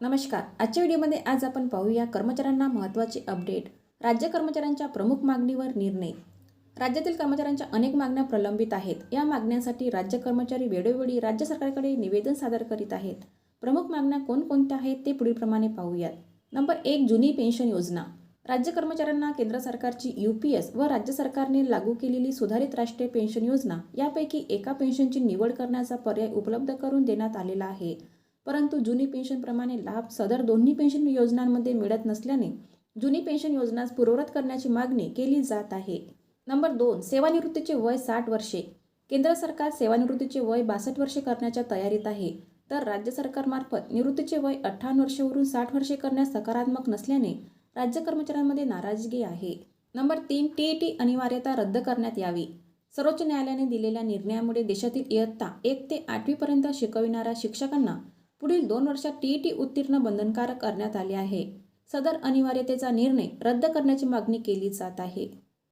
नमस्कार. आजच्या व्हिडिओमध्ये आज आपण पाहूया कर्मचाऱ्यांना महत्त्वाचे अपडेट. राज्य कर्मचाऱ्यांच्या प्रमुख मागणीवर निर्णय. राज्यातील कर्मचाऱ्यांच्या अनेक मागण्या प्रलंबित आहेत. या मागण्यांसाठी राज्य कर्मचारी वेळोवेळी राज्य सरकारकडे निवेदन सादर करीत आहेत. प्रमुख मागण्या कोणकोणत्या आहेत ते पुढीलप्रमाणे पाहूयात. नंबर 1, जुनी पेन्शन योजना. राज्य कर्मचाऱ्यांना केंद्र सरकारची UPS व राज्य सरकारने लागू केलेली सुधारित राष्ट्रीय पेन्शन योजना यापैकी एका पेन्शनची निवड करण्याचा पर्याय उपलब्ध करून देण्यात आलेला आहे. परंतु जुनी पेन्शनप्रमाणे लाभ सदर दोन्ही पेन्शन योजनांमध्ये मिळत नसल्याने जुनी पेन्शन योजनास पूर्ववत करण्याची मागणी केली जात आहे. नंबर 2, सेवानिवृत्तीचे वय 60 वर्षे. केंद्र सरकार सेवानिवृत्तीचे वय 62 वर्षे करण्याच्या तयारीत आहे, तर राज्य सरकारमार्फत निवृत्तीचे वय 58 वर्षे 60 वर्षे करण्यास सकारात्मक नसल्याने राज्य कर्मचाऱ्यांमध्ये नाराजगी आहे. नंबर 3, TET अनिवार्यता रद्द करण्यात यावी. सर्वोच्च न्यायालयाने दिलेल्या निर्णयामुळे देशातील इयत्ता 1 ते 8वी पर्यंत शिकविणाऱ्या शिक्षकांना पुढील 2 वर्षात TET उत्तीर्ण बंधनकारक करण्यात आले आहे. सदर अनिवार्यतेचा निर्णय रद्द करण्याची मागणी केली जात आहे.